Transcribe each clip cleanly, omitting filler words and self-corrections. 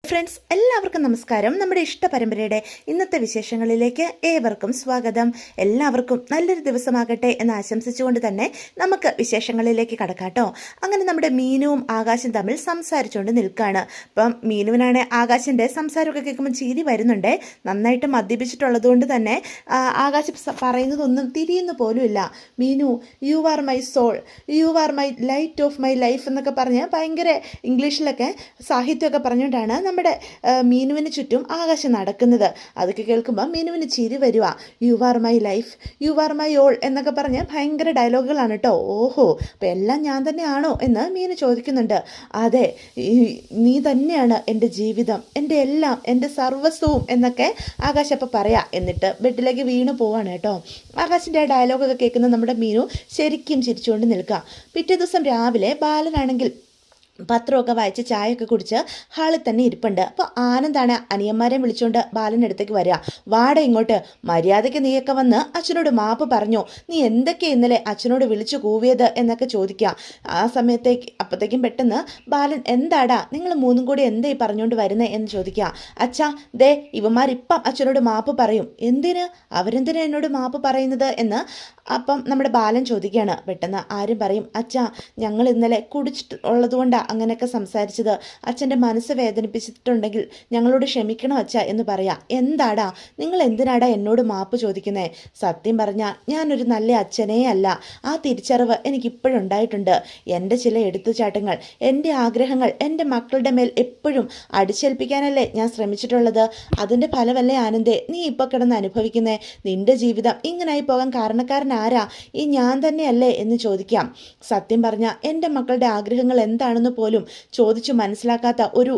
Friends എല്ലാവർക്കും നമസ്കാരം. നമ്മുടെ ഇഷ്ട പരമ്പരയുടെ ഇന്നത്തെ വിശേഷങ്ങളിലേക്ക് ഏവർക്കും സ്വാഗതം. എല്ലാവർക്കും നല്ലൊരു ദിവസമാകട്ടെ എന്ന് ആശംസിച്ചുകൊണ്ട് തന്നെ നമുക്ക് വിശേഷങ്ങളിലേക്ക് കടക്കാട്ടോ. അങ്ങനെ നമ്മുടെ മീനുവും ആകാശം തമ്മിൽ സംസാരിച്ചുകൊണ്ട് നിൽക്കുകയാണ്. അപ്പം മീനുവിനാണ് ആകാശിൻ്റെ സംസാരമൊക്കെ കേൾക്കുമ്പോൾ ചിരി വരുന്നുണ്ട്. നന്നായിട്ട് മദ്യപിച്ചിട്ടുള്ളത് കൊണ്ട് തന്നെ ആകാശം പറയുന്നതൊന്നും തിരിയുന്നു പോലുമില്ല. Meenu, you are my soul, you are my light of my life എന്നൊക്കെ പറഞ്ഞ് ഭയങ്കര ഇംഗ്ലീഷിലൊക്കെ സാഹിത്യമൊക്കെ പറഞ്ഞുകൊണ്ടാണ് നമ്മുടെ മീനുവിന് ചുറ്റും ആകാശം നടക്കുന്നത്. അതൊക്കെ കേൾക്കുമ്പോൾ മീനുവിന് ചിരി വരിക. U are my life, U are my all എന്നൊക്കെ പറഞ്ഞ് ഭയങ്കര ഡയലോഗുകളാണ് കേട്ടോ. ഓഹോ, അപ്പം എല്ലാം ഞാൻ തന്നെയാണോ എന്ന് മീന് ചോദിക്കുന്നുണ്ട്. അതെ, നീ തന്നെയാണ് എൻ്റെ ജീവിതം, എൻ്റെ എല്ലാം, എൻ്റെ സർവസ്വവും എന്നൊക്കെ ആകാശ് അപ്പം പറയാം. എന്നിട്ട് ബെഡിലേക്ക് വീണ് പോവാണ് കേട്ടോ. ആകാശിൻ്റെ ആ ഡയലോഗൊക്കെ കേൾക്കുന്ന നമ്മുടെ മീനു ശരിക്കും ചിരിച്ചുകൊണ്ട് നിൽക്കുക. പിറ്റേ ദിവസം രാവിലെ ബാലനാണെങ്കിൽ പത്രമൊക്കെ വായിച്ച് ചായയൊക്കെ കുടിച്ച് ഹാളിൽ തന്നെ ഇരിപ്പുണ്ട്. അപ്പോൾ ആനന്ദാണ് അനിയന്മാരെ വിളിച്ചുകൊണ്ട് ബാലൻ്റെ അടുത്തേക്ക് വരിക. വാട ഇങ്ങോട്ട്, മര്യാദയ്ക്ക് നീയൊക്കെ വന്ന് അച്ഛനോട് മാപ്പ് പറഞ്ഞോ, നീ എന്തൊക്കെ ഇന്നലെ അച്ഛനോട് വിളിച്ചു കൂവിയത് എന്നൊക്കെ ചോദിക്കുക. ആ അപ്പോഴത്തേക്കും പെട്ടെന്ന് ബാലൻ, എന്താടാ നിങ്ങൾ മൂന്നും കൂടി എന്താ ഈ പറഞ്ഞുകൊണ്ട് വരുന്നത് എന്ന് ചോദിക്കുക. അച്ഛാ, ദേ ഇവന്മാരിപ്പം അച്ഛനോട് മാപ്പ് പറയും. എന്തിന്? അവരെന്തിനാ എന്നോട് മാപ്പ് പറയുന്നത് എന്ന് അപ്പം നമ്മുടെ ബാലൻ ചോദിക്കുകയാണ്. പെട്ടെന്ന് ആരും പറയും, അച്ഛാ ഞങ്ങൾ ഇന്നലെ കുടിച്ചിട്ട് ഉള്ളതുകൊണ്ടാണ് അങ്ങനെയൊക്കെ സംസാരിച്ചത്. അച്ഛൻ്റെ മനസ്സ് വേദനിപ്പിച്ചിട്ടുണ്ടെങ്കിൽ ഞങ്ങളോട് ക്ഷമിക്കണം അച്ഛാ എന്ന് പറയാം. എന്താടാ നിങ്ങൾ എന്തിനാടാ എന്നോട് മാപ്പ് ചോദിക്കുന്നത്? സത്യം പറഞ്ഞാൽ ഞാനൊരു നല്ല അച്ഛനേ അല്ല. ആ തിരിച്ചറിവ് എനിക്കിപ്പോഴും ഉണ്ടായിട്ടുണ്ട്. എൻ്റെ ചില എടുത്തുചാട്ടങ്ങൾ, എൻ്റെ ആഗ്രഹങ്ങൾ എൻ്റെ മക്കളുടെ മേൽ എപ്പോഴും അടിച്ചേൽപ്പിക്കാനല്ലേ ഞാൻ ശ്രമിച്ചിട്ടുള്ളത്. അതിൻ്റെ ഫലമല്ലേ ആനന്ദേ നീ ഇപ്പോൾ കിടന്ന് അനുഭവിക്കുന്നേ? നിൻ്റെ ജീവിതം ഇങ്ങനായി പോകാൻ കാരണക്കാരനാരാ? ഈ ഞാൻ തന്നെയല്ലേ എന്ന് ചോദിക്കാം. സത്യം പറഞ്ഞാൽ എൻ്റെ മക്കളുടെ ആഗ്രഹങ്ങൾ എന്താണെന്ന് പോലും ചോദിച്ചു മനസ്സിലാക്കാത്ത ഒരു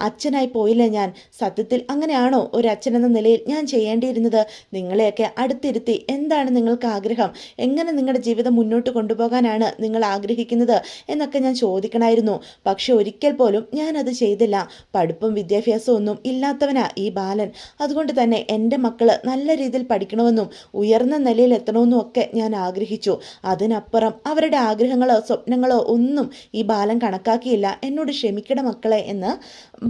അച്ഛനായി പോയില്ലേ ഞാൻ. സത്യത്തിൽ അങ്ങനെയാണോ ഒരു അച്ഛനെന്ന നിലയിൽ ഞാൻ ചെയ്യേണ്ടിയിരുന്നത്? നിങ്ങളെയൊക്കെ അടുത്തിരുത്തി എന്താണ് നിങ്ങൾക്ക് ആഗ്രഹം, എങ്ങനെ നിങ്ങളുടെ ജീവിതം മുന്നോട്ട് കൊണ്ടുപോകാനാണ് നിങ്ങൾ ആഗ്രഹിക്കുന്നത് എന്നൊക്കെ ഞാൻ ചോദിക്കണമായിരുന്നു. പക്ഷെ ഒരിക്കൽ പോലും ഞാനത് ചെയ്തില്ല. പഠിപ്പും വിദ്യാഭ്യാസവും ഒന്നും ഇല്ലാത്തവനാ ഈ ബാലൻ. അതുകൊണ്ട് തന്നെ എൻ്റെ മക്കള് നല്ല രീതിയിൽ പഠിക്കണമെന്നും ഉയർന്ന നിലയിൽ എത്തണമെന്നും ഒക്കെ ഞാൻ ആഗ്രഹിച്ചു. അതിനപ്പുറം അവരുടെ ആഗ്രഹങ്ങളോ സ്വപ്നങ്ങളോ ഒന്നും ഈ ബാലൻ കണക്കാക്കിയില്ല. എന്നോട് ക്ഷമിക്കണം മക്കളെ എന്ന്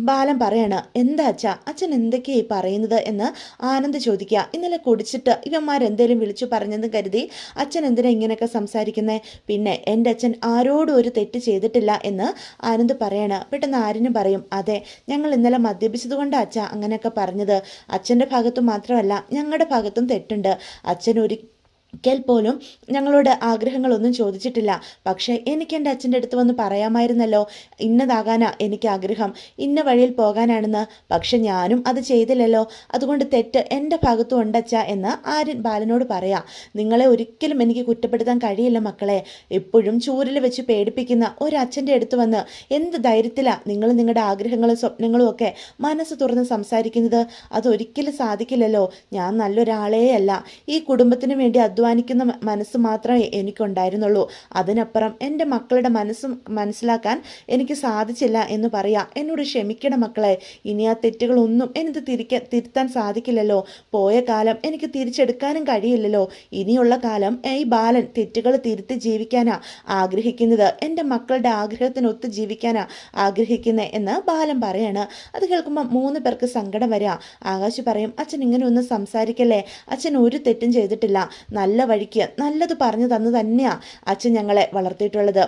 ബാലൻ പറയാണ്. എന്താ അച്ഛാ, അച്ഛൻ എന്തൊക്കെയായി പറയുന്നത് എന്ന് ആനന്ദ് ചോദിക്കുക. ഇന്നലെ കുടിച്ചിട്ട് ഇവന്മാരെന്തേലും വിളിച്ചു പറഞ്ഞെന്ന് കരുതി അച്ഛൻ എന്തിനാ ഇങ്ങനെയൊക്കെ സംസാരിക്കുന്നത്? പിന്നെ എൻ്റെ അച്ഛൻ ആരോടും ഒരു തെറ്റ് ചെയ്തിട്ടില്ല എന്ന് ആനന്ദ് പറയാണ്. പെട്ടെന്ന് ആരിനും പറയും, അതെ ഞങ്ങൾ ഇന്നലെ മദ്യപിച്ചത് കൊണ്ടാണ് അച്ഛാ അങ്ങനെയൊക്കെ പറഞ്ഞത്. അച്ഛൻ്റെ ഭാഗത്തും മാത്രമല്ല ഞങ്ങളുടെ ഭാഗത്തും തെറ്റുണ്ട്. അച്ഛൻ ഒരിക്കൽ പോലും ഞങ്ങളോട് ആഗ്രഹങ്ങളൊന്നും ചോദിച്ചിട്ടില്ല. പക്ഷേ എനിക്ക് എൻ്റെ അച്ഛൻ്റെ അടുത്ത് വന്ന് പറയാമായിരുന്നല്ലോ, ഇന്നതാകാനാ എനിക്ക് ആഗ്രഹം, ഇന്ന വഴിയിൽ പോകാനാണെന്ന്. പക്ഷെ ഞാനും അത് ചെയ്തില്ലല്ലോ. അതുകൊണ്ട് തെറ്റ് എൻ്റെ ഭാഗത്തും ഉണ്ടച്ച എന്ന് ആര്യൻ ബാലനോട് പറയാം. നിങ്ങളെ ഒരിക്കലും എനിക്ക് കുറ്റപ്പെടുത്താൻ കഴിയില്ല മക്കളെ. എപ്പോഴും ചൂരിൽ വെച്ച് പേടിപ്പിക്കുന്ന ഒരച്ഛൻ്റെ അടുത്ത് വന്ന് എന്ത് ധൈര്യത്തിലാണ് നിങ്ങൾ നിങ്ങളുടെ ആഗ്രഹങ്ങളും സ്വപ്നങ്ങളും ഒക്കെ മനസ്സ് തുറന്ന് സംസാരിക്കുന്നത്? അതൊരിക്കലും സാധിക്കില്ലല്ലോ. ഞാൻ നല്ലൊരാളേ അല്ല. ഈ കുടുംബത്തിന് വേണ്ടി അധ്വാനിക്കുന്ന മനസ്സ് മാത്രമേ എനിക്കുണ്ടായിരുന്നുള്ളൂ. അതിനപ്പുറം എൻ്റെ മക്കളുടെ മനസ്സും മനസ്സിലാക്കാൻ എനിക്ക് സാധിച്ചില്ല എന്ന് പറയാം. എന്നോട് ക്ഷമിക്കണം മക്കളെ. ഇനി ആ തെറ്റുകളൊന്നും എനിക്ക് തിരുത്താൻ സാധിക്കില്ലല്ലോ. പോയ കാലം എനിക്ക് തിരിച്ചെടുക്കാനും കഴിയില്ലല്ലോ. ഇനിയുള്ള കാലം ഈ ബാലൻ തെറ്റുകൾ തിരുത്തി ജീവിക്കാനാ ആഗ്രഹിക്കുന്നത്. എൻ്റെ മക്കളുടെ ആഗ്രഹത്തിനൊത്ത് ജീവിക്കാനാ ആഗ്രഹിക്കുന്നത് എന്ന് ബാലൻ പറയാണ്. അത് കേൾക്കുമ്പോൾ 3 പേർക്ക് സങ്കടം വരിക. ആകാശ് പറയും, അച്ഛൻ ഇങ്ങനെ ഒന്നും സംസാരിക്കല്ലേ, അച്ഛൻ ഒരു തെറ്റും ചെയ്തിട്ടില്ല. നല്ല വഴിക്ക് നല്ലത് പറഞ്ഞു തന്നു തന്നെയാണ് അച്ഛൻ ഞങ്ങളെ വളർത്തിയിട്ടുള്ളത്.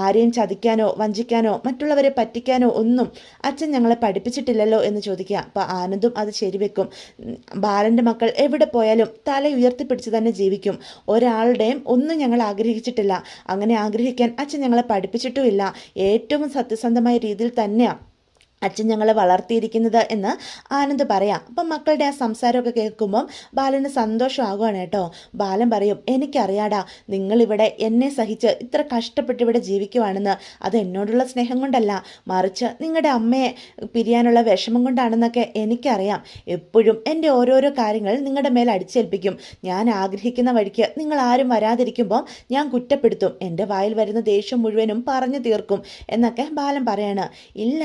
ആരെയും ചതിക്കാനോ വഞ്ചിക്കാനോ മറ്റുള്ളവരെ പറ്റിക്കാനോ ഒന്നും അച്ഛൻ ഞങ്ങളെ പഠിപ്പിച്ചിട്ടില്ലല്ലോ എന്ന് ചോദിക്കുക. അപ്പോൾ ആനന്ദും അത് ശരിവെക്കും. ബാലൻ്റെ മക്കൾ എവിടെ പോയാലും തല ഉയർത്തിപ്പിടിച്ച് തന്നെ ജീവിക്കും. ഒരാളുടെയും ഒന്നും ഞങ്ങൾ ആഗ്രഹിച്ചിട്ടില്ല. അങ്ങനെ ആഗ്രഹിക്കാൻ അച്ഛൻ ഞങ്ങളെ പഠിപ്പിച്ചിട്ടുമില്ല. ഏറ്റവും സത്യസന്ധമായ രീതിയിൽ തന്നെയാണ് അച്ഛൻ ഞങ്ങളെ വളർത്തിയിരിക്കുന്നത് എന്ന് ആനന്ദ് പറയാം. അപ്പം മക്കളുടെ ആ സംസാരമൊക്കെ കേൾക്കുമ്പം ബാലന് സന്തോഷമാകുവാണ് കേട്ടോ. ബാലൻ പറയും, എനിക്കറിയാടാ നിങ്ങളിവിടെ എന്നെ സഹിച്ച് ഇത്ര കഷ്ടപ്പെട്ട് ഇവിടെ ജീവിക്കുവാണെന്ന്. അത് എന്നോടുള്ള സ്നേഹം കൊണ്ടല്ല, മറിച്ച് നിങ്ങളുടെ അമ്മയെ പിരിയാനുള്ള വിഷമം കൊണ്ടാണെന്നൊക്കെ എനിക്കറിയാം. എപ്പോഴും എൻ്റെ ഓരോരോ കാര്യങ്ങൾ നിങ്ങളുടെ മേൽ അടിച്ചേൽപ്പിക്കും. ഞാൻ ആഗ്രഹിക്കുന്ന വഴിക്ക് നിങ്ങൾ ആരും വരാതിരിക്കുമ്പോൾ ഞാൻ കുറ്റപ്പെടുത്തും. എൻ്റെ വായിൽ വരുന്ന ദേഷ്യം മുഴുവനും പറഞ്ഞു തീർക്കും എന്നൊക്കെ ബാലൻ പറയാണ്. ഇല്ല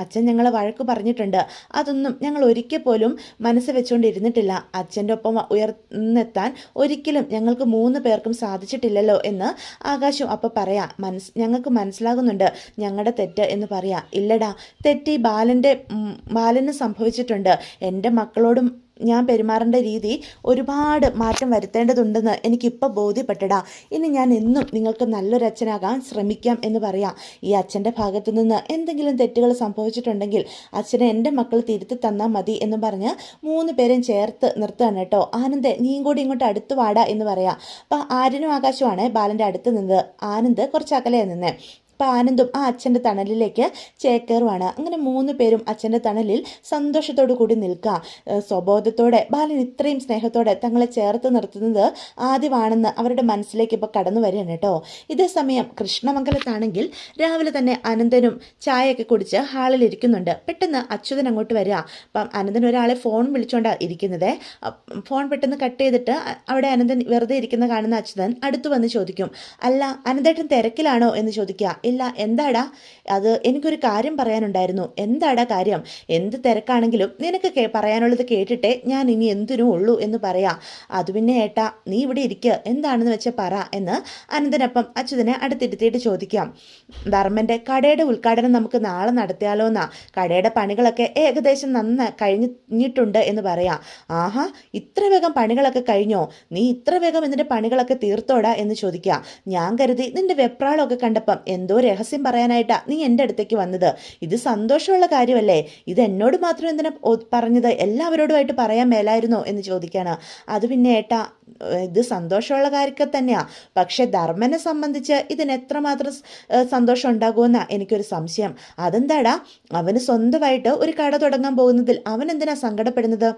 അച്ഛൻ അച്ഛൻ ഞങ്ങളെ വഴക്ക് പറഞ്ഞിട്ടുണ്ട്. അതൊന്നും ഞങ്ങൾ ഒരിക്കൽ പോലും മനസ്സ് വെച്ചുകൊണ്ടിരുന്നിട്ടില്ല. അച്ഛൻ്റെ ഒപ്പം ഉയർന്നെത്താൻ ഒരിക്കലും ഞങ്ങൾക്ക് 3 പേർക്കും സാധിച്ചിട്ടില്ലല്ലോ എന്ന് ആകാശം അപ്പം പറയാം. ഞങ്ങൾക്ക് മനസ്സിലാകുന്നുണ്ട് ഞങ്ങളുടെ തെറ്റ് എന്ന് പറയാം. ഇല്ലടാ, തെറ്റ് ബാലന് സംഭവിച്ചിട്ടുണ്ട്. എൻ്റെ മക്കളോടും ഞാൻ പെരുമാറേണ്ട രീതി ഒരുപാട് മാറ്റം വരുത്തേണ്ടതുണ്ടെന്ന് എനിക്കിപ്പോൾ ബോധ്യപ്പെട്ടടാ. ഇനി ഞാൻ എന്നും നിങ്ങൾക്ക് നല്ലൊരു അച്ഛനാകാൻ ശ്രമിക്കാം എന്ന് പറയാം. ഈ അച്ഛൻ്റെ ഭാഗത്തു നിന്ന് എന്തെങ്കിലും തെറ്റുകൾ സംഭവിച്ചിട്ടുണ്ടെങ്കിൽ അച്ഛനെ എൻ്റെ മക്കൾ തിരുത്തി തന്നാൽ മതി എന്ന് പറഞ്ഞ് 3 പേരും ചേർത്ത് നിർത്തുകയാണ് കേട്ടോ. ആനന്ദ്, നീയും കൂടി ഇങ്ങോട്ട് അടുത്ത് വാടാ എന്ന് പറയാം. അപ്പം ആര്യനും ആകാശമാണ് ബാലൻ്റെ അടുത്ത് നിന്നത്. ആനന്ദ് കുറച്ച് അകലെയാണ് നിന്നേ. അപ്പോൾ ആനന്ദും ആ അച്ഛൻ്റെ തണലിലേക്ക് ചേക്കേറുവാണ്. അങ്ങനെ 3 പേരും അച്ഛൻ്റെ തണലിൽ സന്തോഷത്തോടു കൂടി നിൽക്കുക. സ്വബോധത്തോടെ ബാലൻ ഇത്രയും സ്നേഹത്തോടെ തങ്ങളെ ചേർത്ത് നിർത്തുന്നത് ആദ്യമാണെന്ന് അവരുടെ മനസ്സിലേക്ക് ഇപ്പോൾ കടന്നു വരികയാണ് കേട്ടോ. ഇതേ സമയം കൃഷ്ണമംഗലത്താണെങ്കിൽ രാവിലെ തന്നെ അനന്തനും ചായയൊക്കെ കുടിച്ച് ഹാളിലിരിക്കുന്നുണ്ട്. പെട്ടെന്ന് അച്യുതൻ അങ്ങോട്ട് വരിക. അപ്പം അനന്തൻ ഒരാളെ ഫോൺ വിളിച്ചുകൊണ്ടാണ് ഇരിക്കുന്നത്. ഫോൺ പെട്ടെന്ന് കട്ട് ചെയ്തിട്ട് അവിടെ അനന്തൻ വെറുതെ ഇരിക്കുന്ന കാണുന്ന അച്യുതൻ അടുത്ത് വന്ന് ചോദിക്കും, അല്ല അനന്തേട്ടൻ തിരക്കിലാണോ എന്ന് ചോദിക്കുക. ഇല്ല, എന്താടാ? അത് എനിക്കൊരു കാര്യം പറയാനുണ്ടായിരുന്നു. എന്താടാ കാര്യം? എന്ത് തിരക്കാണെങ്കിലും നിനക്ക് പറയാനുള്ളത് കേട്ടിട്ടേ ഞാൻ ഇനി എന്തിനും ഉള്ളൂ എന്ന് പറയാം. അത് പിന്നെ ഏട്ടാ, നീ ഇവിടെ ഇരിക്കുക, എന്താണെന്ന് വെച്ചാൽ പറ എന്ന് അനന്തനപ്പം അച്യുതനെ അടുത്തിരുത്തിയിട്ട് ചോദിക്കാം. ധർമ്മൻ്റെ കടയുടെ ഉദ്ഘാടനം നമുക്ക് നാളെ നടത്തിയാലോ എന്നാ. കടയുടെ പണികളൊക്കെ ഏകദേശം കഴിഞ്ഞിട്ടുണ്ട് എന്ന് പറയാം. ആഹാ, ഇത്ര വേഗം പണികളൊക്കെ കഴിഞ്ഞോ? നീ ഇത്ര വേഗം എന്നിൻ്റെ പണികളൊക്കെ തീർത്തോടാ എന്ന് ചോദിക്കുക. ഞാൻ കരുതി നിന്റെ വെപ്രാളമൊക്കെ കണ്ടപ്പം എന്തോ രഹസ്യം പറയാനായിട്ടാ നീ എൻ്റെ അടുത്തേക്ക് വന്നത്. ഇത് സന്തോഷമുള്ള കാര്യമല്ലേ? ഇത് എന്നോട് മാത്രം എന്തിനാ പറഞ്ഞത്? എല്ലാവരോടുമായിട്ട് പറയാൻ മേലായിരുന്നോ എന്ന് ചോദിക്കാണ്. അത് പിന്നെ ഏട്ടാ, ഇത് സന്തോഷമുള്ള കാര്യമൊക്കെ തന്നെയാണ്. പക്ഷെ ധർമ്മനെ സംബന്ധിച്ച് ഇതിന് എത്രമാത്രം സന്തോഷം ഉണ്ടാകുമെന്നാ എനിക്കൊരു സംശയം. അതെന്താടാ? അവന് സ്വന്തമായിട്ട് ഒരു കട തുടങ്ങാൻ പോകുന്നതിൽ അവൻ എന്തിനാ സങ്കടപ്പെടുന്നത്?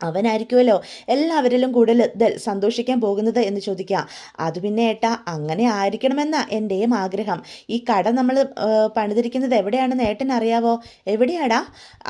അവനായിരിക്കുമല്ലോ എല്ലാവരിലും കൂടുതൽ സന്തോഷിക്കാൻ പോകുന്നത് എന്ന് ചോദിക്കുക. അത് പിന്നെ ഏട്ടാ, അങ്ങനെ ആയിരിക്കണമെന്നാ എൻ്റെയും ആഗ്രഹം. ഈ കട നമ്മൾ പണിതിരിക്കുന്നത് എവിടെയാണെന്ന് ഏട്ടൻ അറിയാവോ? എവിടെയാടാ?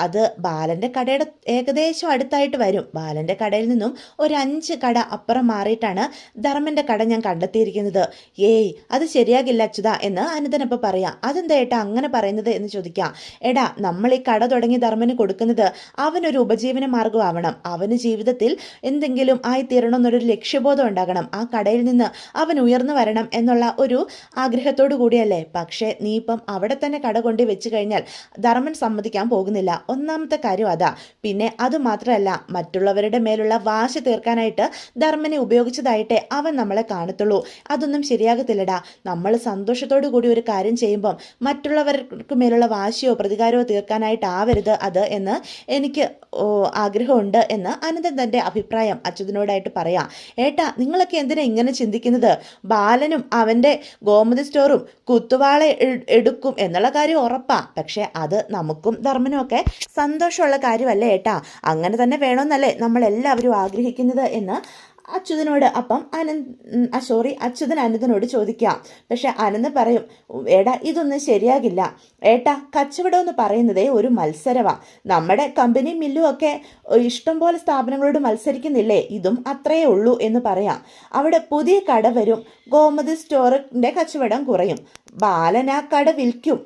അത് ബാലൻ്റെ കടയുടെ ഏകദേശം അടുത്തായിട്ട് വരും. ബാലൻ്റെ കടയിൽ നിന്നും ഒരു 5 കട അപ്പുറം മാറിയിട്ടാണ് ധർമ്മൻ്റെ കട ഞാൻ കണ്ടെത്തിയിരിക്കുന്നത്. ഏയ്, അത് ശരിയാകില്ല അച്യുത എന്ന് അനന്തനപ്പം പറയാം. അതെന്താ ഏട്ടാ അങ്ങനെ പറയുന്നത് എന്ന് ചോദിക്കാം. എടാ, നമ്മൾ ഈ കട തുടങ്ങി ധർമ്മന് കൊടുക്കുന്നത് അവനൊരു ഉപജീവന മാർഗമാവണം. അവന് ജീവിതത്തിൽ എന്തെങ്കിലും ആയിത്തീരണമെന്നൊരു ലക്ഷ്യബോധം ഉണ്ടാകണം. ആ കടയിൽ നിന്ന് അവൻ ഉയർന്നു വരണം എന്നുള്ള ഒരു ആഗ്രഹത്തോടു കൂടിയല്ലേ. പക്ഷേ നീ ഇപ്പം അവിടെ തന്നെ കട കൊണ്ട് വെച്ച് കഴിഞ്ഞാൽ ധർമ്മൻ സമ്മതിക്കാൻ പോകുന്നില്ല. ഒന്നാമത്തെ കാര്യം അതാ. പിന്നെ അതുമാത്രമല്ല, മറ്റുള്ളവരുടെ മേലുള്ള വാശി തീർക്കാനായിട്ട് ധർമ്മനെ ഉപയോഗിച്ചതായിട്ടേ അവൻ നമ്മളെ കാണത്തുള്ളൂ. അതൊന്നും ശരിയാകത്തില്ലടാ. നമ്മൾ സന്തോഷത്തോടു കൂടി ഒരു കാര്യം ചെയ്യുമ്പം മറ്റുള്ളവർക്ക് മേലുള്ള വാശിയോ പ്രതികാരമോ തീർക്കാനായിട്ടാവരുത് അത് എന്ന് എനിക്ക് ആഗ്രഹമുണ്ട് എന്ന് അനന്തൻ തൻ്റെ അഭിപ്രായം അച്യുതനോടായിട്ട് പറയാം. ഏട്ടാ, നിങ്ങളൊക്കെ എന്തിനാ ഇങ്ങനെ ചിന്തിക്കുന്നത്? ബാലനും അവൻ്റെ ഗോമതി സ്റ്റോറും കുത്തുവാള എടുക്കും എന്നുള്ള കാര്യം ഉറപ്പാ. പക്ഷെ അത് നമുക്കും ധർമ്മനും ഒക്കെ സന്തോഷമുള്ള കാര്യമല്ലേ ഏട്ടാ? അങ്ങനെ തന്നെ വേണമെന്നല്ലേ നമ്മളെല്ലാവരും ആഗ്രഹിക്കുന്നത് എന്ന് അച്യുതനോട് അപ്പം അച്യുതൻ അനന്തനോട് ചോദിക്കാം. പക്ഷെ അനന്ത് പറയും, ഏടാ ഇതൊന്നും ശരിയാകില്ല. ഏട്ടാ, കച്ചവടം എന്ന് പറയുന്നതേ ഒരു മത്സരമാണ്. നമ്മുടെ കമ്പനി മില്ലും ഒക്കെ ഇഷ്ടംപോലെ സ്ഥാപനങ്ങളോട് മത്സരിക്കുന്നില്ലേ? ഇതും അത്രയേ ഉള്ളൂ എന്ന് പറയാം. അവിടെ പുതിയ കട വരും, ഗോമതി സ്റ്റോറിൻ്റെ കച്ചവടം കുറയും, ബാലൻ ആ കട വിൽക്കും,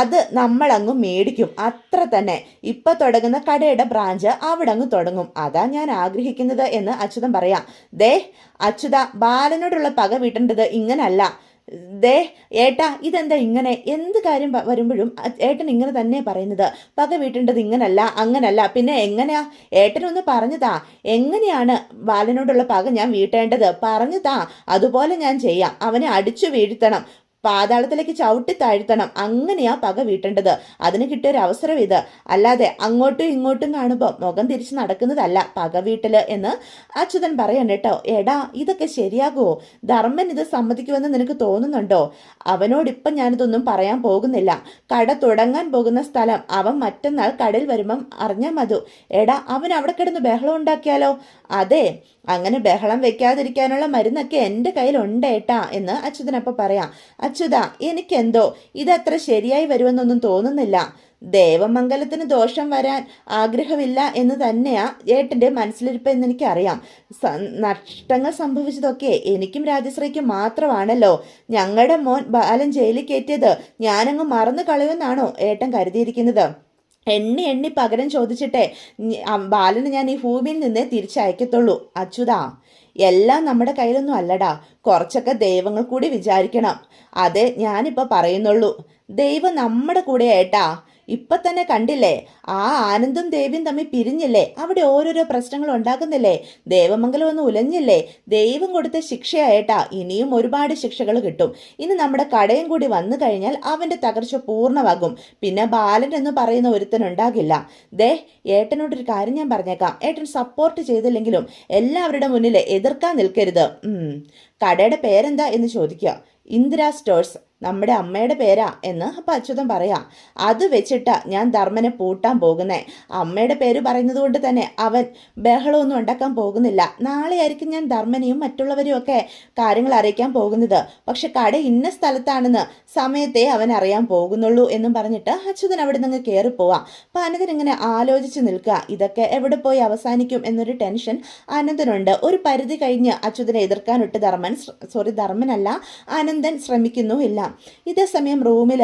അത് നമ്മളങ്ങ് മേടിക്കും. അത്ര തന്നെ. ഇപ്പം തുടങ്ങുന്ന കടയുടെ ബ്രാഞ്ച് അവിടെ അങ്ങ് തുടങ്ങും. അതാ ഞാൻ ആഗ്രഹിക്കുന്നത് എന്ന് അച്യുതൻ പറയാം. ദേ അച്യുത, ബാലനോടുള്ള പക വീട്ടേണ്ടത് ഇങ്ങനല്ല. ദേ ഏട്ടാ, ഇതെന്താ ഇങ്ങനെ? എന്ത് കാര്യം വരുമ്പോഴും ഏട്ടൻ ഇങ്ങനെ തന്നെ പറയുന്നത്. പക വീട്ടേണ്ടത് ഇങ്ങനല്ല അങ്ങനല്ല. പിന്നെ എങ്ങനെയാ? ഏട്ടനൊന്ന് പറഞ്ഞുതാ, എങ്ങനെയാണ് ബാലനോടുള്ള പക ഞാൻ വീട്ടേണ്ടത്? പറഞ്ഞുതാ, അതുപോലെ ഞാൻ ചെയ്യാം. അവനെ അടിച്ചു വീഴ്ത്തണം, പാതാളത്തിലേക്ക് ചവിട്ടി താഴ്ത്തണം. അങ്ങനെയാ പക വീട്ടേണ്ടത്. അതിന് കിട്ടിയൊരു അവസരം ഇത്. അല്ലാതെ അങ്ങോട്ടും ഇങ്ങോട്ടും കാണുമ്പോൾ മുഖം തിരിച്ച് നടക്കുന്നതല്ല പക വീട്ടല് എന്ന് അച്യുതൻ പറയണ്ട കേട്ടോ. എടാ, ഇതൊക്കെ ശരിയാകുമോ? ധർമ്മൻ ഇത് സമ്മതിക്കുമെന്ന് നിനക്ക് തോന്നുന്നുണ്ടോ? അവനോടിപ്പം ഞാനിതൊന്നും പറയാൻ പോകുന്നില്ല. കട തുടങ്ങാൻ പോകുന്ന സ്ഥലം അവൻ മറ്റന്നാൾ കടയിൽ വരുമ്പം അറിഞ്ഞാൽ മതി. എടാ, അവൻ അവിടെ കിടന്ന് ബഹളം ഉണ്ടാക്കിയാലോ? അതെ, അങ്ങനെ ബഹളം വെക്കാതിരിക്കാനുള്ള മരുന്നൊക്കെ എൻ്റെ കയ്യിലുണ്ട് ഏട്ടാ എന്ന് അച്യുതനപ്പം പറയാം. അച്യുത, എനിക്കെന്തോ ഇതത്ര ശരിയായി വരുമെന്നൊന്നും തോന്നുന്നില്ല. ദേവമംഗലത്തിന് ദോഷം വരാൻ ആഗ്രഹമില്ല എന്ന് തന്നെയാ ഏട്ടൻ്റെ മനസ്സിലിരിപ്പ് എന്ന് എനിക്കറിയാം. നഷ്ടങ്ങൾ സംഭവിച്ചതൊക്കെ എനിക്കും രാജശ്രീക്കും മാത്രമാണല്ലോ. ഞങ്ങളുടെ മോൻ ബാലൻ ജയിലിൽ കയറ്റിയത് ഞാനങ്ങ് മറന്നു കളയുമെന്നാണോ ഏട്ടൻ കരുതിയിരിക്കുന്നത്? എണ്ണി എണ്ണി പകരം ചോദിച്ചിട്ടേ ബാലന് ഞാൻ ഈ ഭൂമിയിൽ നിന്നേ തിരിച്ചയക്കത്തുള്ളൂ. അച്യുതാ, എല്ലാം നമ്മുടെ കയ്യിലൊന്നും അല്ലടാ. കുറച്ചൊക്കെ ദൈവങ്ങൾ കൂടി വിചാരിക്കണം. അതെ ഞാനിപ്പോൾ പറയുന്നുള്ളൂ. ദൈവം നമ്മുടെ കൂടെ ഏട്ടാ. ഇപ്പൊ തന്നെ കണ്ടില്ലേ, ആ ആനന്ദും ദേവിയും തമ്മിൽ പിരിഞ്ഞില്ലേ, അവിടെ ഓരോരോ പ്രശ്നങ്ങൾ ഉണ്ടാക്കുന്നില്ലേ, ദേവമംഗലം ഒന്ന് ഉലഞ്ഞില്ലേ. ദൈവം കൊടുത്ത ശിക്ഷയായിട്ടാ. ഇനിയും ഒരുപാട് ശിക്ഷകൾ കിട്ടും. ഇനി നമ്മുടെ കടയും കൂടി വന്നു കഴിഞ്ഞാൽ അവന്റെ തകർച്ച പൂർണ്ണമാകും. പിന്നെ ബാലൻ എന്ന് പറയുന്ന ഒരുത്തനുണ്ടാകില്ല. ദേ, ഏട്ടനോടൊരു കാര്യം ഞാൻ പറഞ്ഞേക്കാം. ഏട്ടൻ സപ്പോർട്ട് ചെയ്തില്ലെങ്കിലും എല്ലാവരുടെ മുന്നിൽ എതിർക്കാൻ നിൽക്കരുത്. കടയുടെ പേരെന്താ എന്ന് ചോദിക്കുക. ഇന്ദിര സ്റ്റോഴ്സ്, നമ്മുടെ അമ്മയുടെ പേരാ എന്ന് അപ്പം അച്യുതൻ പറയാം. അത് വെച്ചിട്ടാ ഞാൻ ധർമ്മനെ പൂട്ടാൻ പോകുന്നേ. അമ്മയുടെ പേര് പറയുന്നത് കൊണ്ട് തന്നെ അവൻ ബഹളമൊന്നും ഉണ്ടാക്കാൻ പോകുന്നില്ല. നാളെ ആയിരിക്കും ഞാൻ ധർമ്മനെയും മറ്റുള്ളവരും ഒക്കെ കാര്യങ്ങൾ അറിയിക്കാൻ പോകുന്നത്. പക്ഷെ കട ഇന്ന സ്ഥലത്താണെന്ന് സമയത്തെ അവൻ അറിയാൻ പോകുന്നുള്ളൂ എന്നും പറഞ്ഞിട്ട് അച്യുതൻ അവിടെ നിന്ന് കയറിപ്പോവാം. അപ്പം അനന്തൻ ഇങ്ങനെ ആലോചിച്ച് നിൽക്കുക. ഇതൊക്കെ എവിടെ പോയി അവസാനിക്കും എന്നൊരു ടെൻഷൻ അനന്തനുണ്ട്. ഒരു പരിധി കഴിഞ്ഞ് അച്യുതനെ എതിർക്കാനിട്ട് ധർമ്മനല്ല അനന്തൻ ശ്രമിക്കുന്നുമില്ല. ഇതേ സമയം റൂമിൽ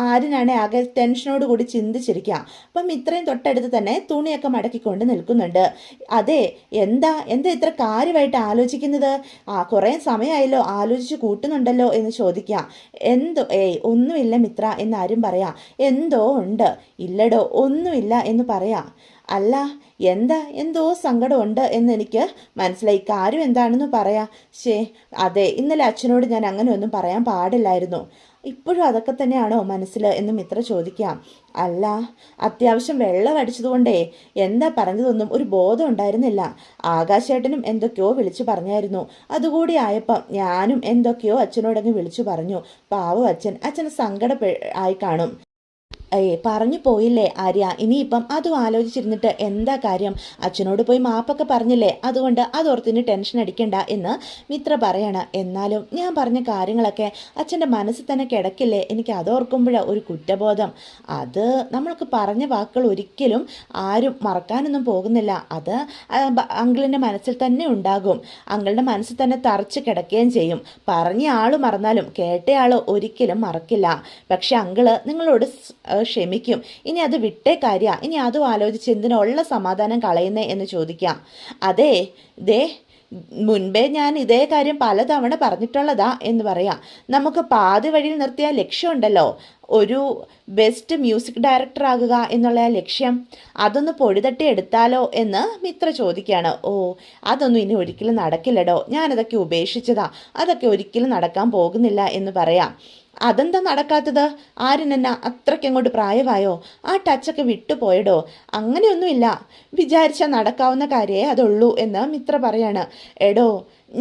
ആര്യനാണെ ആകെ ടെൻഷനോട് കൂടി ചിന്തിച്ചിരിക്കുക. അപ്പം ഇത്രയും തൊട്ടടുത്ത് തന്നെ തുണിയൊക്കെ മടക്കിക്കൊണ്ട് നിൽക്കുന്നുണ്ട്. അതെ, എന്താ ഇത്ര കാര്യമായിട്ട് ആലോചിക്കുന്നത്? കുറേ സമയമായല്ലോ, ആലോചിച്ച് കൂട്ടുന്നുണ്ടല്ലോ എന്ന് ചോദിക്കുക. ഒന്നുമില്ല മിത്ര എന്ന് ആരും പറയാം. എന്തോ ഉണ്ട്. ഇല്ലടോ, ഒന്നുമില്ല എന്ന് പറയാം. അല്ല, എന്തോ സങ്കടമുണ്ട് എന്നെനിക്ക് മനസ്സിലായി. കാര്യം എന്താണെന്ന് പറയാം. അതെ, ഇന്നലെ അച്ഛനോട് ഞാൻ അങ്ങനെ ഒന്നും പറയാൻ പാടില്ലായിരുന്നു. ഇപ്പോഴും അതൊക്കെ തന്നെയാണോ മനസ്സിൽ എന്ന് മിത്ര ചോദിക്കാം. അല്ല, അത്യാവശ്യം വെള്ളം അടിച്ചതുകൊണ്ടേ എന്താ പറഞ്ഞതൊന്നും ഒരു ബോധം ഉണ്ടായിരുന്നില്ല. ആകാശേട്ടനും എന്തൊക്കെയോ വിളിച്ചു പറഞ്ഞായിരുന്നു. അതുകൂടി ആയപ്പം ഞാനും എന്തൊക്കെയോ അച്ഛനോടങ്ങ് വിളിച്ചു പറഞ്ഞു. പാവം അച്ഛന് സങ്കട ആയി കാണും. പറഞ്ഞു പോയില്ലേ ആര്യ, ഇനിയിപ്പം അതും ആലോചിച്ചിരുന്നിട്ട് എന്താ കാര്യം? അച്ഛനോട് പോയി മാപ്പൊക്കെ പറഞ്ഞില്ലേ, അതുകൊണ്ട് അതോർത്തിന് ടെൻഷൻ അടിക്കണ്ട എന്ന് മിത്ര പറയണം. എന്നാലും ഞാൻ പറഞ്ഞ കാര്യങ്ങളൊക്കെ അച്ഛൻ്റെ മനസ്സിൽ തന്നെ കിടക്കില്ലേ? എനിക്ക് അതോർക്കുമ്പോഴാണ് ഒരു കുറ്റബോധം. അത് നമ്മൾക്ക് പറഞ്ഞ വാക്കുകൾ ഒരിക്കലും ആരും മറക്കാനൊന്നും പോകുന്നില്ല. അത് അങ്കിളിൻ്റെ മനസ്സിൽ തന്നെ ഉണ്ടാകും. അങ്കിളുടെ മനസ്സിൽ തന്നെ തറച്ച് കിടക്കുകയും ചെയ്യും. പറഞ്ഞ ആൾ മറന്നാലും കേട്ടയാൾ ഒരിക്കലും മറക്കില്ല. പക്ഷെ അങ്കിള് നിങ്ങളോട് ക്ഷമിക്കും. ഇനി അത് വിട്ടേ കാര്യ. ഇനി അതും ആലോചിച്ച് എന്തിനുള്ള സമാധാനം കളയുന്നേ എന്ന് ചോദിക്കാം. അതെ, മുൻപേ ഞാൻ ഇതേ കാര്യം പലതവണ പറഞ്ഞിട്ടുള്ളതാ എന്ന് പറയാം. നമുക്ക് പാതി വഴിയിൽ നിർത്തിയ ലക്ഷ്യമുണ്ടല്ലോ, ഒരു ബെസ്റ്റ് മ്യൂസിക് ഡയറക്ടർ ആകുക എന്നുള്ള ലക്ഷ്യം, അതൊന്ന് പൊടിതട്ടി എടുത്താലോ എന്ന് മിത്ര ചോദിക്കുകയാണ്. അതൊന്നും ഇനി ഒരിക്കലും നടക്കില്ലടോ, ഞാനതൊക്കെ ഉപേക്ഷിച്ചതാ, അതൊക്കെ ഒരിക്കലും നടക്കാൻ പോകുന്നില്ല എന്ന് പറയാം. അതെന്താ നടക്കാത്തത്? ആര്യനെന്നാ അത്രയ്ക്ക് അങ്ങോട്ട് പ്രായമായോ? ആ ടച്ചൊക്കെ വിട്ടുപോയടോ? അങ്ങനെയൊന്നുമില്ല, വിചാരിച്ചാൽ നടക്കാവുന്ന കാര്യമേ അതുള്ളൂ എന്ന് മിത്ര പറയാണ്. എടോ,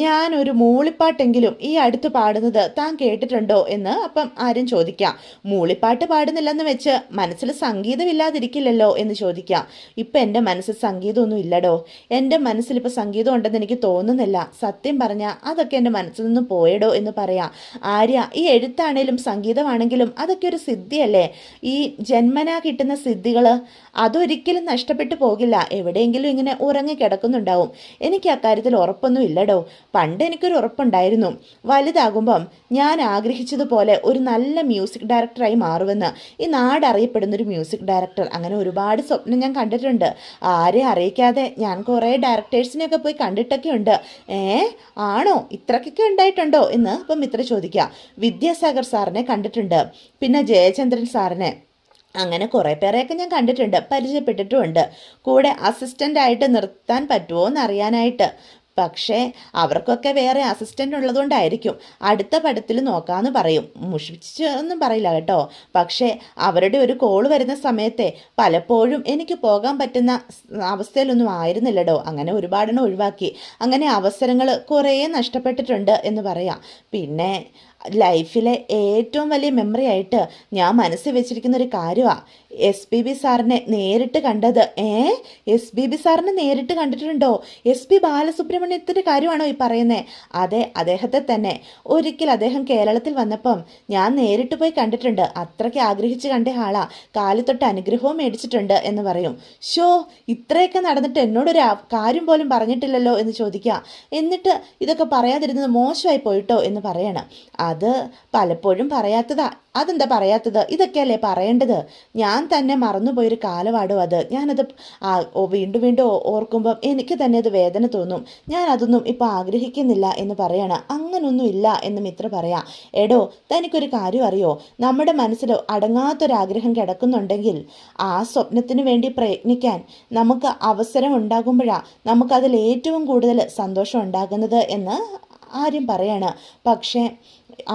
ഞാനൊരു മൂളിപ്പാട്ടെങ്കിലും ഈ അടുത്ത് പാടുന്നത് താൻ കേട്ടിട്ടുണ്ടോ എന്ന് അപ്പം ആരും ചോദിക്കാം. മൂളിപ്പാട്ട് പാടുന്നില്ലെന്ന് വെച്ച് മനസ്സിൽ സംഗീതമില്ലാതിരിക്കില്ലല്ലോ എന്ന് ചോദിക്കാം. ഇപ്പം എൻ്റെ മനസ്സിൽ സംഗീതമൊന്നും ഇല്ലടോ. എൻ്റെ മനസ്സിലിപ്പോൾ സംഗീതം ഉണ്ടെന്ന് എനിക്ക് തോന്നുന്നില്ല. സത്യം പറഞ്ഞാൽ അതൊക്കെ എൻ്റെ മനസ്സിൽ നിന്ന് പോയടോ എന്ന് പറയാം. ആര്യ, ഈ എഴുത്താണേലും സംഗീതമാണെങ്കിലും അതൊക്കെ ഒരു സിദ്ധിയല്ലേ? ഈ ജന്മനാ കിട്ടുന്ന സിദ്ധികൾ അതൊരിക്കലും നഷ്ടപ്പെട്ടു പോകില്ല. എവിടെയെങ്കിലും ഇങ്ങനെ ഉറങ്ങി കിടക്കുന്നുണ്ടാവും. എനിക്ക് അക്കാര്യത്തിൽ ഉറപ്പൊന്നും ഇല്ലടോ. പണ്ട് എനിക്കൊരു ഉറപ്പുണ്ടായിരുന്നു, വലുതാകുമ്പം ഞാൻ ആഗ്രഹിച്ചതുപോലെ ഒരു നല്ല മ്യൂസിക് ഡയറക്ടറായി മാറുമെന്ന്. ഈ നാടറിയപ്പെടുന്നൊരു മ്യൂസിക് ഡയറക്ടർ. അങ്ങനെ ഒരുപാട് സ്വപ്നം ഞാൻ കണ്ടിട്ടുണ്ട്. ആരെയും അറിയിക്കാതെ ഞാൻ കുറേ ഡയറക്ടേഴ്സിനെയൊക്കെ പോയി കണ്ടിട്ടൊക്കെ ഉണ്ട്. ആണോ, ഇത്രക്കൊക്കെ ഉണ്ടായിട്ടുണ്ടോ എന്ന് ഇപ്പം മിത്ര ചോദിക്കുക. വിദ്യാസാഗർ സാറിനെ കണ്ടിട്ടുണ്ട്, പിന്നെ ജയചന്ദ്രൻ സാറിനെ, അങ്ങനെ കുറേ പേരെയൊക്കെ ഞാൻ കണ്ടിട്ടുണ്ട്, പരിചയപ്പെട്ടിട്ടുമുണ്ട്. കൂടെ അസിസ്റ്റൻ്റായിട്ട് നിർത്താൻ പറ്റുമോ എന്നറിയാനായിട്ട്. പക്ഷേ അവർക്കൊക്കെ വേറെ അസിസ്റ്റൻ്റ് ഉള്ളതുകൊണ്ടായിരിക്കും അടുത്ത പടത്തിൽ നോക്കാമെന്ന് പറയും. മുഷിച്ച് ഒന്നും പറയില്ല കേട്ടോ. പക്ഷേ അവരുടെ ഒരു കോൾ വരുന്ന സമയത്തെ പലപ്പോഴും എനിക്ക് പോകാൻ പറ്റുന്ന അവസ്ഥയിലൊന്നും ആയിരുന്നില്ലടോ. അങ്ങനെ ഒരുപാടെണ്ണം ഒഴിവാക്കി. അങ്ങനെ അവസരങ്ങൾ കുറേ നഷ്ടപ്പെട്ടിട്ടുണ്ട് എന്ന് പറയാം. പിന്നെ ലൈഫിലെ ഏറ്റവും വലിയ മെമ്മറി ആയിട്ട് ഞാൻ മനസ്സിൽ വെച്ചിരിക്കുന്ന ഒരു കാര്യമാണ് SPB സാറിനെ നേരിട്ട് കണ്ടത്. SPB സാറിനെ നേരിട്ട് കണ്ടിട്ടുണ്ടോ? SP ബാലസുബ്രഹ്മണ്യത്തിൻ്റെ കാര്യമാണോ ഈ പറയുന്നത്? അതെ, അദ്ദേഹത്തെ തന്നെ. ഒരിക്കൽ അദ്ദേഹം കേരളത്തിൽ വന്നപ്പം ഞാൻ നേരിട്ട് പോയി കണ്ടിട്ടുണ്ട്. അത്രയ്ക്ക് ആഗ്രഹിച്ച് കണ്ട ആളാ. കാലിത്തൊട്ട് അനുഗ്രഹവും മേടിച്ചിട്ടുണ്ട് എന്ന് പറയും. ഇത്രയൊക്കെ നടന്നിട്ട് എന്നോടൊരു കാര്യം പോലും പറഞ്ഞിട്ടില്ലല്ലോ എന്ന് ചോദിക്കുക. എന്നിട്ട് ഇതൊക്കെ പറയാതിരുന്നത് മോശമായി പോയിട്ടോ എന്ന് പറയണം. അത് പലപ്പോഴും പറയാത്തതാ. അതെന്താ പറയാത്തത്? ഇതൊക്കെയല്ലേ പറയേണ്ടത്. ഞാൻ തന്നെ മറന്നുപോയൊരു കാലമാടോ അത്. ഞാനത് വീണ്ടും വീണ്ടും ഓർക്കുമ്പം എനിക്ക് തന്നെ അത് വേദന തോന്നും. ഞാൻ അതൊന്നും ഇപ്പം ആഗ്രഹിക്കുന്നില്ല എന്ന് പറയാണ്. അങ്ങനൊന്നും ഇല്ല എന്ന് മിത്ര പറയാം. എടോ, തനിക്കൊരു കാര്യം അറിയോ? നമ്മുടെ മനസ്സിൽ അടങ്ങാത്തൊരാഗ്രഹം കിടക്കുന്നുണ്ടെങ്കിൽ ആ സ്വപ്നത്തിന് വേണ്ടി പ്രയത്നിക്കാൻ നമുക്ക് അവസരം ഉണ്ടാകുമ്പോഴാണ് നമുക്കതിൽ ഏറ്റവും കൂടുതൽ സന്തോഷം ഉണ്ടാകുന്നത് എന്ന് ആര്യം പറയാണ്. പക്ഷേ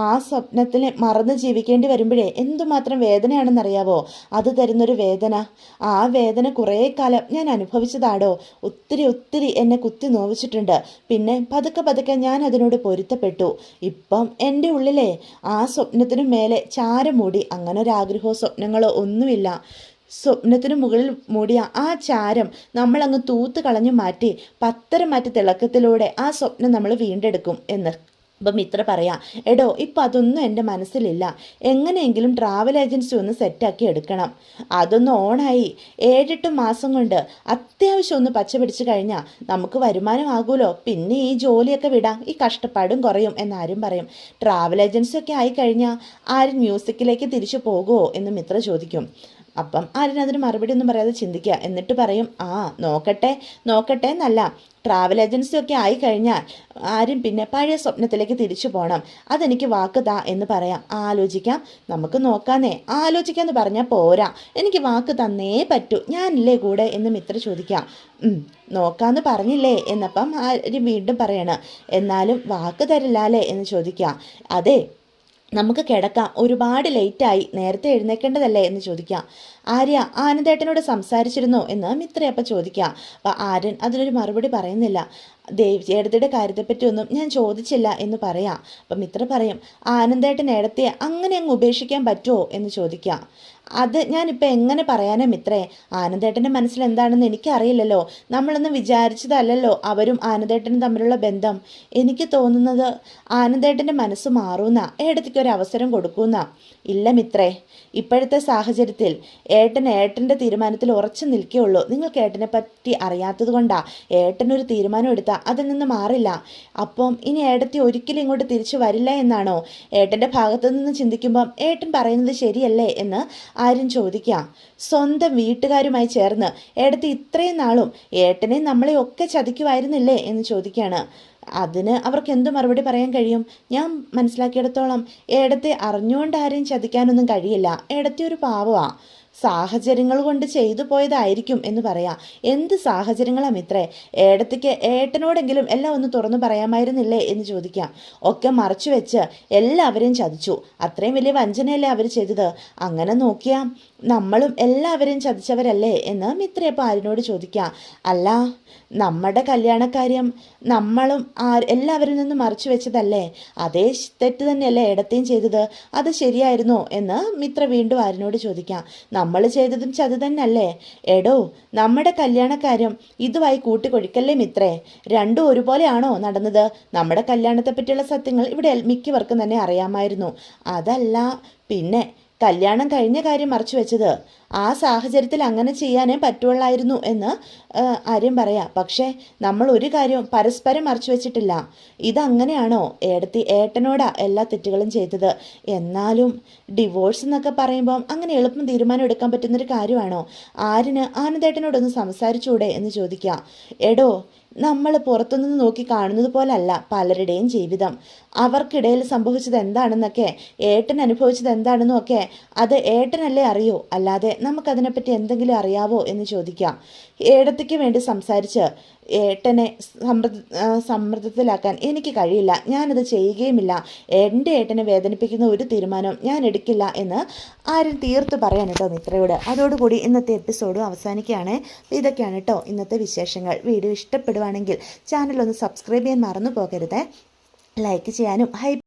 ആ സ്വപ്നത്തിൽ മറന്ന് ജീവിക്കേണ്ടി വരുമ്പോഴേ എന്തുമാത്രം വേദനയാണെന്നറിയാവോ? അത് തരുന്നൊരു വേദന, ആ വേദന കുറേ കാലം ഞാൻ അനുഭവിച്ചതാടോ. ഒത്തിരി ഒത്തിരി എന്നെ കുത്തി നോവിച്ചിട്ടുണ്ട്. പിന്നെ പതുക്കെ പതുക്കെ ഞാൻ അതിനോട് പൊരുത്തപ്പെട്ടു. ഇപ്പം എൻ്റെ ഉള്ളിലെ ആ സ്വപ്നത്തിനു മേലെ ചാരം മൂടി. അങ്ങനെ ഒരു ആഗ്രഹമോ സ്വപ്നങ്ങളോ ഒന്നുമില്ല. സ്വപ്നത്തിന് മുകളിൽ മൂടിയ ആ ചാരം നമ്മളങ്ങ് തൂത്ത് കളഞ്ഞു മാറ്റി പത്തരം മാറ്റി തിളക്കത്തിലൂടെ ആ സ്വപ്നം നമ്മൾ വീണ്ടെടുക്കും എന്ന് അപ്പം മിത്ര പറയാം. എടോ, ഇപ്പം അതൊന്നും എൻ്റെ മനസ്സിലില്ല. എങ്ങനെയെങ്കിലും ട്രാവൽ ഏജൻസി ഒന്ന് സെറ്റാക്കി എടുക്കണം. അതൊന്ന് ഓണായി 7-8 മാസം കൊണ്ട് അത്യാവശ്യം ഒന്ന് പച്ച പിടിച്ച് കഴിഞ്ഞാൽ നമുക്ക് വരുമാനമാകുമല്ലോ. പിന്നെ ഈ ജോലിയൊക്കെ വിടാം, ഈ കഷ്ടപ്പാടും കുറയും എന്നാരും പറയും. ട്രാവൽ ഏജൻസി ഒക്കെ ആയിക്കഴിഞ്ഞാൽ ആരും മ്യൂസിക്കിലേക്ക് തിരിച്ചു പോകുമോ എന്ന് മിത്ര ചോദിക്കും. അപ്പം അതിന് മറുപടി ഒന്നും പറയാതെ ചിന്തിക്കുക. എന്നിട്ട് പറയും, നോക്കട്ടെ നോക്കട്ടെ എന്നല്ല, ട്രാവൽ ഏജൻസി ഒക്കെ ആയിക്കഴിഞ്ഞാൽ ആരും പിന്നെ പഴയ സ്വപ്നത്തിലേക്ക് തിരിച്ചു പോകണം. അതെനിക്ക് വാക്ക് താ എന്ന് പറയാം. ആലോചിക്കാം, നമുക്ക് നോക്കാന്നേ. ആലോചിക്കാമെന്ന് പറഞ്ഞാൽ പോരാ, എനിക്ക് വാക്ക് തന്നേ പറ്റൂ, ഞാനില്ലേ കൂടെ എന്ന് മിത്ര ചോദിക്കാം. നോക്കാമെന്ന് പറഞ്ഞില്ലേ എന്നപ്പം ആരും വീണ്ടും പറയണം. എന്നാലും വാക്ക് തരില്ല അല്ലേ എന്ന് ചോദിക്കാം. അതെ, നമുക്ക് കിടക്കാം, ഒരുപാട് ലേറ്റായി, നേരത്തെ എഴുന്നേക്കേണ്ടതല്ലേ എന്ന് ചോദിക്കാം. ആര്യ ആനന്ദേട്ടനോട് സംസാരിച്ചിരുന്നോ എന്ന് മിത്രയപ്പം ചോദിക്കാം. അപ്പം ആര്യൻ അതിനൊരു മറുപടി പറയുന്നില്ല. ചേട്ടത്തിയുടെ കാര്യത്തെപ്പറ്റി ഒന്നും ഞാൻ ചോദിച്ചില്ല എന്ന് പറയാം. അപ്പം മിത്ര പറയും, ആനന്ദേട്ടൻ ഏടത്തിയെ അങ്ങനെ അങ്ങ് ഉപേക്ഷിക്കാൻ പറ്റുമോ എന്ന് ചോദിക്കാം. അത് ഞാനിപ്പോൾ എങ്ങനെ പറയാനേ മിത്രേ? ആനന്ദേട്ടൻ്റെ മനസ്സിൽ എന്താണെന്ന് എനിക്കറിയില്ലല്ലോ. നമ്മളൊന്നും വിചാരിച്ചതല്ലല്ലോ അവരും ആനന്ദേട്ടനും തമ്മിലുള്ള ബന്ധം. എനിക്ക് തോന്നുന്നത് ആനന്ദേട്ടൻ്റെ മനസ്സ് മാറുന്ന, ഏടത്തിക്ക് ഒരു അവസരം കൊടുക്കുന്ന. ഇല്ല മിത്രേ, ഇപ്പോഴത്തെ സാഹചര്യത്തിൽ ഏട്ടൻ്റെ തീരുമാനത്തിൽ ഉറച്ചു നിൽക്കുകയുള്ളൂ. നിങ്ങൾക്ക് ഏട്ടനെ പറ്റി അറിയാത്തത് കൊണ്ടാണ് ഏട്ടനൊരു തീരുമാനം എടുത്താൽ അതിൽ നിന്ന് മാറില്ല. അപ്പം ഇനി ഏടത്തി ഒരിക്കലും ഇങ്ങോട്ട് തിരിച്ചു വരില്ല എന്നാണോ? ഏട്ടൻ്റെ ഭാഗത്തു നിന്ന് ചിന്തിക്കുമ്പം ഏട്ടൻ പറയുന്നത് ശരിയല്ലേ എന്ന് ആരും ചോദിക്കാം. സ്വന്തം വീട്ടുകാരുമായി ചേർന്ന് ഏടത്തി ഇത്രയും നാളും ഏട്ടനെ നമ്മളെ ഒക്കെ ചതിക്കുമായിരുന്നില്ലേ എന്ന് ചോദിക്കുകയാണ്. അതിന് അവർക്ക് എന്തു മറുപടി പറയാൻ കഴിയും? ഞാൻ മനസ്സിലാക്കിയിടത്തോളം ഏടത്തെ അറിഞ്ഞുകൊണ്ട് ആരെയും ചതിക്കാനൊന്നും കഴിയില്ല. ഏടത്തി ഒരു പാവമാണ്, സാഹചര്യങ്ങൾ കൊണ്ട് ചെയ്തു പോയതായിരിക്കും എന്ന് പറയാം. എന്ത് സാഹചര്യങ്ങളാണ് മിത്രേ? ഏടത്തിക്ക് ഏട്ടനോടെങ്കിലും എല്ലാം ഒന്ന് തുറന്നു പറയാമായിരുന്നില്ലേ എന്ന് ചോദിക്കാം. ഒക്കെ മറച്ചു വെച്ച് എല്ലാവരെയും ചതിച്ചു. അത്രയും വലിയ വഞ്ചനയല്ലേ അവർ ചെയ്തത്? അങ്ങനെ നോക്കിയാൽ നമ്മളും എല്ലാവരെയും ചതിച്ചവരല്ലേ എന്ന് മിത്രയപ്പോൾ ആരിനോട് ചോദിക്കാം. അല്ല, നമ്മുടെ കല്യാണക്കാര്യം നമ്മളും എല്ലാവരിൽ നിന്നും മറച്ചു വെച്ചതല്ലേ? അതേ തെറ്റ് തന്നെയല്ലേ ഏടത്തെയും ചെയ്തത്? അത് ശരിയായിരുന്നോ എന്ന് മിത്ര വീണ്ടും ആരിനോട് ചോദിക്കാം. നമ്മൾ ചെയ്തതും ചതി തന്നെയല്ലേ? എടോ, നമ്മുടെ കല്യാണക്കാര്യം ഇതുമായി കൂട്ടിക്കൊഴിക്കല്ലേ മിത്രേ? രണ്ടും ഒരുപോലെയാണോ നടന്നത്? നമ്മുടെ കല്യാണത്തെ പറ്റിയുള്ള സത്യങ്ങൾ ഇവിടെ മിക്കവർക്കും തന്നെ അറിയാമായിരുന്നു. അതല്ല പിന്നെ കല്യാണം കഴിഞ്ഞ കാര്യം മറച്ചു വെച്ചത്. ആ സാഹചര്യത്തിൽ അങ്ങനെ ചെയ്യാനേ പറ്റുള്ളായിരുന്നു എന്ന് ആര്യം പറയാം. പക്ഷേ നമ്മൾ ഒരു കാര്യവും പരസ്പരം മറച്ചു വെച്ചിട്ടില്ല. ഇതങ്ങനെയാണോ? ഏട്ടനോടാ എല്ലാ തെറ്റുകളും ചെയ്തത്. എന്നാലും ഡിവോഴ്സ് എന്നൊക്കെ പറയുമ്പം അങ്ങനെ എളുപ്പം തീരുമാനം എടുക്കാൻ പറ്റുന്നൊരു കാര്യമാണോ? ആനന്ദേട്ടനോടൊന്ന് സംസാരിച്ചൂടെ എന്ന് ചോദിക്കാം. എടോ, നമ്മൾ പുറത്തുനിന്ന് നോക്കി കാണുന്നത് പോലല്ല പലരുടെയും ജീവിതം. അവർക്കിടയിൽ സംഭവിച്ചത് എന്താണെന്നൊക്കെ, ഏട്ടൻ അനുഭവിച്ചത് എന്താണെന്നും ഒക്കെ അത് ഏട്ടനല്ലേ അറിയൂ. അല്ലാതെ നമുക്കതിനെപ്പറ്റി എന്തെങ്കിലും അറിയാവോ എന്ന് ചോദിക്കാം. ഏടത്തിക്ക് വേണ്ടി സംസാരിച്ച് ഏട്ടനെ സമ്മർദ്ദത്തിലാക്കാൻ എനിക്ക് കഴിയില്ല. ഞാനത് ചെയ്യുകയുമില്ല. എൻ്റെ ഏട്ടനെ വേദനിപ്പിക്കുന്ന ഒരു തീരുമാനം ഞാൻ എടുക്കില്ല എന്ന് ആരും തീർത്ത് പറയാൻ കേട്ടോ മിത്രയോട്. അതോടുകൂടി ഇന്നത്തെ എപ്പിസോഡും അവസാനിക്കുകയാണ്. ഇതൊക്കെയാണ് കേട്ടോ ഇന്നത്തെ വിശേഷങ്ങൾ. വീഡിയോ ഇഷ്ടപ്പെടുവാണെങ്കിൽ ചാനൽ ഒന്ന് സബ്സ്ക്രൈബ് ചെയ്യാൻ മറന്നു പോകരുത്. ലൈക്ക് ചെയ്യാനും